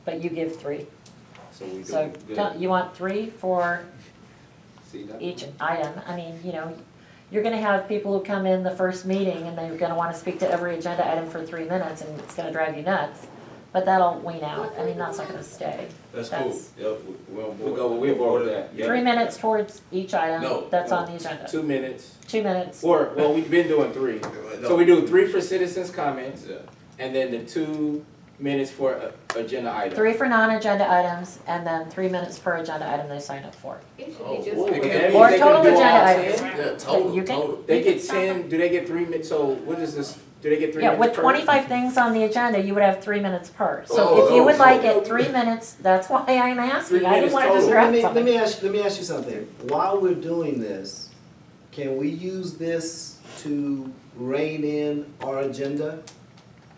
but you give 3. So we So do good. you want 3 for See that? each item. I mean, you're gonna have people who come in the first meeting and they're gonna wanna speak to every agenda item for 3 minutes and it's gonna drive you nuts. But that'll wean out. I mean, that's not gonna stay. That's cool. That's- Yep, we're on board. We're bored with that. Yep. 3 minutes towards each item No, that's No, on the agenda. 2 minutes. 2 minutes. Or, well, we've been doing 3. So we do 3 for citizens' comments, Yeah. and then the 2 minutes for agenda item. 3 for non-agenda items and then 3 minutes per agenda item they sign up for. It should Oh, be just. well, That we means Or they can total do all agenda 10. items. Yeah, You total, can- total. They You get can stop 10, do they get 3 minutes, so what is this, do they get 3 Yeah, minutes with per? 25 things on the agenda, you would have 3 minutes per. So Oh, if you would oh, like so- it 3 minutes, that's why I'm 3 asking. I didn't minutes want to just total. grab Let me something. ask you something. While we're doing this, can we use this to rein in our agenda?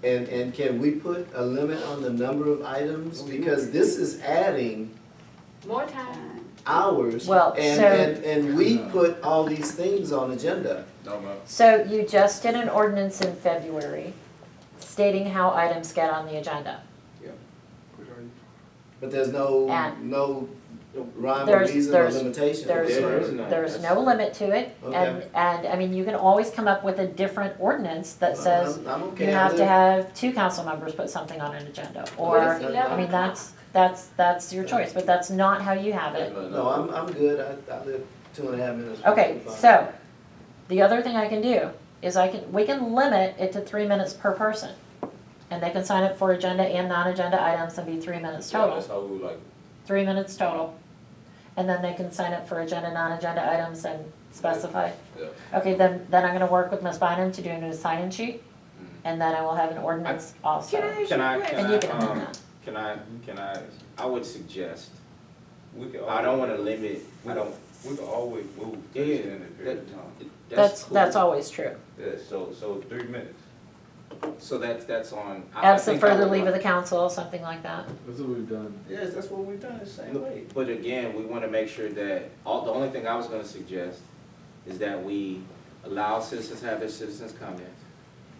And can we put a limit on the number of items? Because this is adding More time. hours. Well, And, so- and we put all these things on agenda. No, man. So you just did an ordinance in February stating how items get on the agenda. But there's no, And- no rhyme or There's- reason or there's- limitation. There's, There is none. there's no limit to it. And, I mean, you can always come up with a different ordinance that says I'm okay you have with to it. have 2 council members put something on an agenda. What Or, is 11 I mean, o'clock? that's your choice, but that's not how you have it. No, I'm good. I live 2.5 minutes. Okay, Fine. so, the other thing I can do is we can limit it to 3 minutes per person. And they can sign up for agenda and non-agenda items and be 3 minutes Yeah, total, that's how we like. 3 minutes total. And then they can sign up for agenda, non-agenda items and specify. Yeah. Okay, then I'm gonna work with Ms. Bynum to do a new sign-in sheet, and then I will have an ordinance also. Can I ask you Can a I, question? And you can can amend I, that. can I would suggest, We could I don't always- wanna limit, I don't, We could always move Yeah, to yeah, extended period of time. that's cool. That's always true. Yeah, so 3 minutes. So that's on. Absent think I further would leave of like- the council, something like that. That's what we've done. Yes, that's what we've done the same way. But again, we wanna make sure that, the only thing I was gonna suggest is that we allow citizens to have their citizens comments,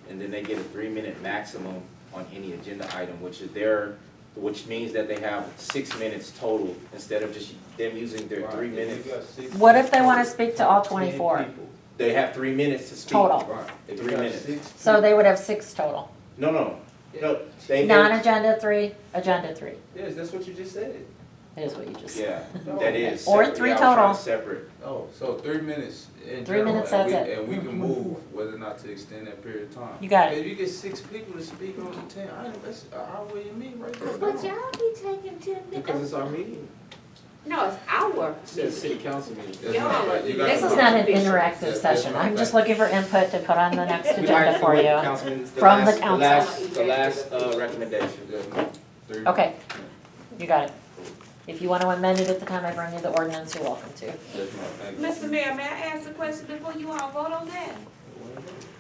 and then they get a 3-minute maximum on any agenda item, which means that they have 6 minutes total, instead of just them using their 3 minutes. What if they wanna speak to all 24? They have 3 minutes to speak. Total. Right. 3 minutes. So they would have 6 total. No, they. Non-agenda 3, agenda 3, Yes, that's what you just said. is what you just said. Yeah, that is. Or separate. 3 Yeah, I was trying total. to Separate. Oh, so 3 minutes in 3 general, minutes, and that's we- it. And we can move whether or not to extend that period of time. You got it. If you get 6 people to speak on the 10 items, that's an hour and me right there. But y'all be taking 10 Because minutes. it's our meeting. No, it's our. It says city council meeting. That's Y'all not right. You gotta This is vote. not an Official. interactive That's session. not I'm just right. looking for input to put on the next We agenda might for wait, you. Councilman, From the council. The last recommendation. Yeah, 3 minutes. Okay, you got it. If you want to amend it at the time I bring you the ordinance, you're welcome to. Yes, ma'am. Thank you. Mr. Mayor, may I ask a question before you all vote on that?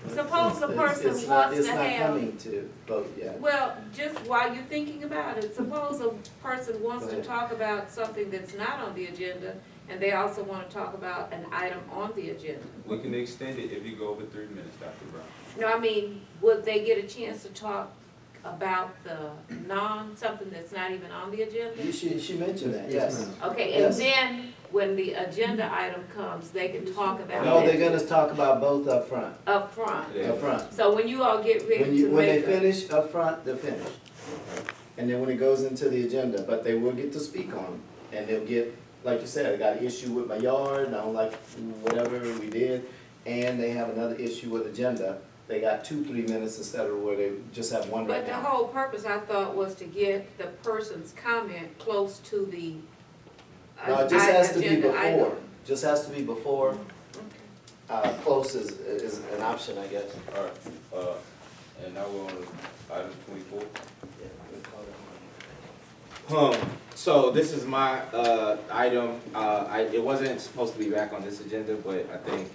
Suppose a It's person not- wants to have. It's not coming to vote yet. Well, just while you're thinking about it, suppose a person wants Go to ahead. talk about something that's not on the agenda, and they also want to talk about an item on the agenda. We can extend it if you go over 3 minutes, Dr. Brown. No, I mean, would they get a chance to talk about something that's not even on the agenda? She mentioned that, Yes, yes. ma'am. Okay, and Yes. then, when the agenda item comes, they can talk about No, they're it gonna talk about both up front, up front. Yeah. up front. So when you all get ready to When they make a, finish up front, they're finished. And then when it goes into the agenda, but they will get to speak on it. And they'll get, like you said, I got an issue with my yard, and I don't like whatever we did. And they have another issue with agenda. They got 2-3 minutes instead of where they just have one right but the now. whole purpose, I thought, was to get the person's comment close to the No, it just has to be agenda item. before, just has to be before. Close is an option, I guess. All right, and now we're on item 24. So this is my, item, it wasn't supposed to be back on this agenda, but I think,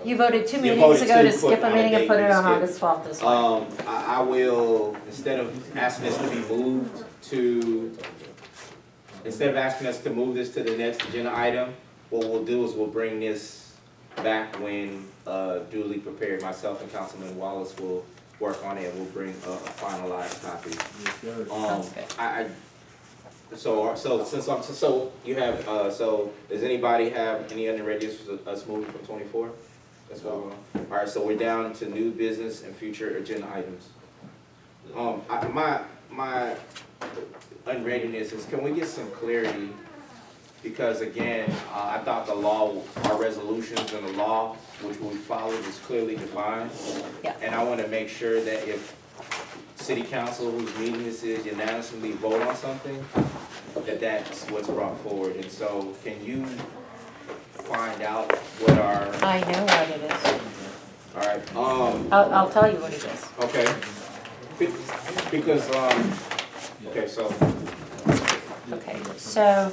You voted 2 You meetings voted ago to to skip put a on a meeting and date put it and on skip. August 12th this way. I will, instead of asking us to be moved to, instead of asking us to move this to the next agenda item, what we'll do is we'll bring this back when duly prepared. Myself and Councilman Wallace will work on it and we'll bring a finalized copy. Sounds good. So you have, so does anybody have any other ideas for us moving from 24? That's what we're on. All right, so we're down to new business and future agenda items. My unreadiness is, can we get some clarity? Because again, I thought the law, our resolutions and the law, which we followed, is clearly defined. Yeah. And I wanna make sure that if city council, whose meeting this is, unanimously vote on something, that that's what's brought forward. And so, can you find out what our, I know what it is. alright, I'll tell you what it is. okay. Because, okay, so, Okay, so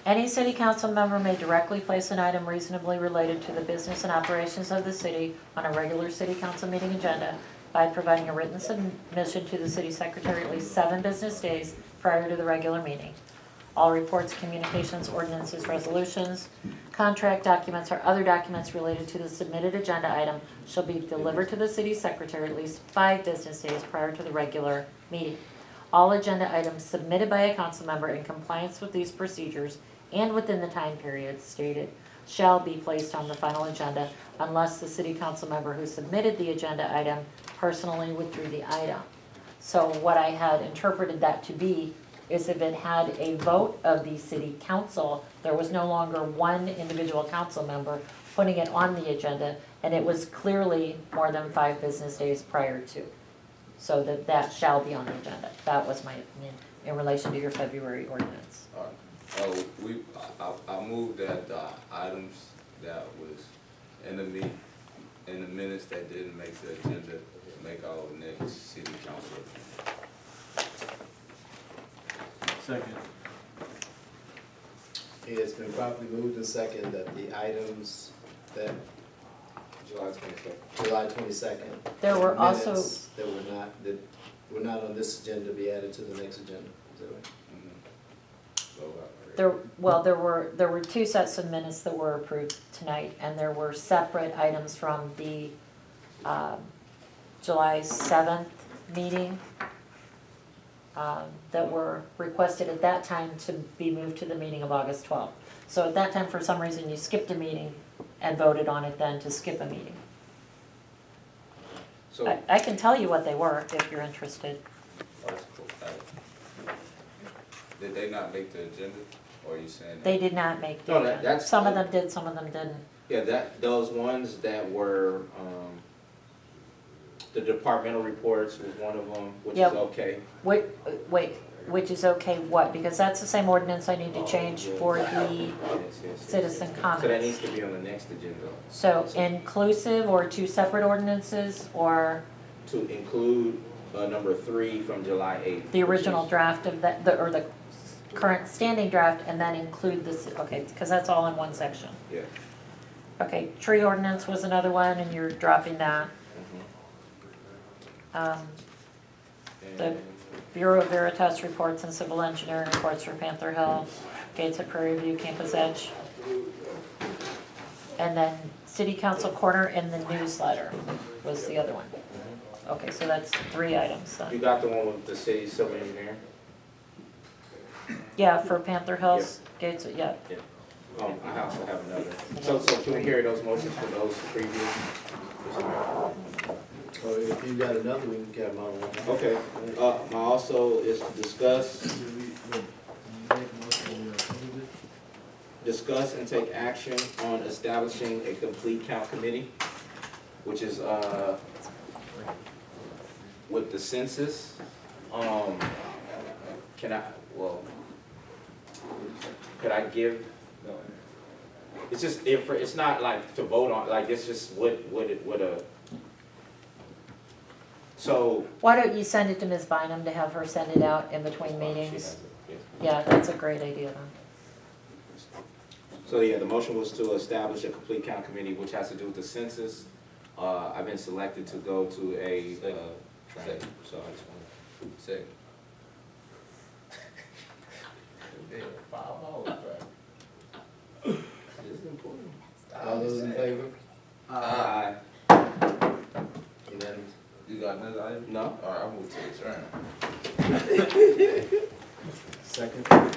any city council member may directly place an item reasonably related to the business and operations of the city on a regular city council meeting agenda by providing a written submission to the city secretary at least 7 business days prior to the regular meeting. All reports, communications, ordinances, resolutions, contract documents, or other documents related to the submitted agenda item shall be delivered to the city secretary at least 5 business days prior to the regular meeting. All agenda items submitted by a council member in compliance with these procedures and within the time period stated shall be placed on the final agenda unless the city council member who submitted the agenda item personally withdrew the item. So what I had interpreted that to be is if it had a vote of the city council, there was no longer one individual council member putting it on the agenda, and it was clearly more than 5 business days prior to. So that shall be on the agenda. That was my opinion in relation to your February ordinance. I moved that the items that was in the minutes that didn't make the agenda, make our next city council. Second. It has been properly moved and second that the items that July 22nd. July 22nd. There were also, minutes that were not on this agenda be added to the next agenda. Is that right? there were 2 sets of minutes that were approved tonight, and there were separate items from the July 7th meeting that were requested at that time to be moved to the meeting of August 12th. So at that time, for some reason, you skipped a meeting and voted on it then to skip a meeting. So, I can tell you what they were if you're interested. That's cool. Did they not make the agenda, or are you saying that? They did not make the No, agenda. that's- Some of them did, some of them didn't. yeah, those ones that were, the departmental reports was one of them, which is Yep. okay. Wait, which is okay, what? Because that's the same ordinance I need to change for the Yes. citizen So that comments. needs to be on the next agenda, So inclusive or 2 separate ordinances, or to include, number 3 from July 8th. the which original is- draft of that, or the current standing draft, and then include this, okay, because that's all in one section. Yeah. Okay, tree ordinance was another one, and you're dropping that. The And- Bureau of Veritas reports and civil engineering reports for Panther Hill, Gates at Prairie View, Campus Edge. And then city council corner and the newsletter was the other one. Okay, so that's 3 items You then. got the one with the city civil engineer? Yeah, for Panther Hills, Gates, yeah. I also have another. So can we hear those motions for those previous? Or if you got another, we can get them on one. Okay, my also is to discuss and take action on establishing a complete count committee, which is, with the census. Could I give, it's just, it's not like to vote on, like, it's just so. Why don't you send it to Ms. Bynum to have her send it out in between meetings? Yeah, that's a great idea then. So yeah, the motion was to establish a complete count committee, which has to do with the census. I've been selected to go to a, training, so I just want to. Second. This is important. All those in favor? Aye. Unanimous. You got another item? No? All right, I'll move to adjourn. Second? Man,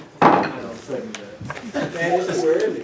it's too early.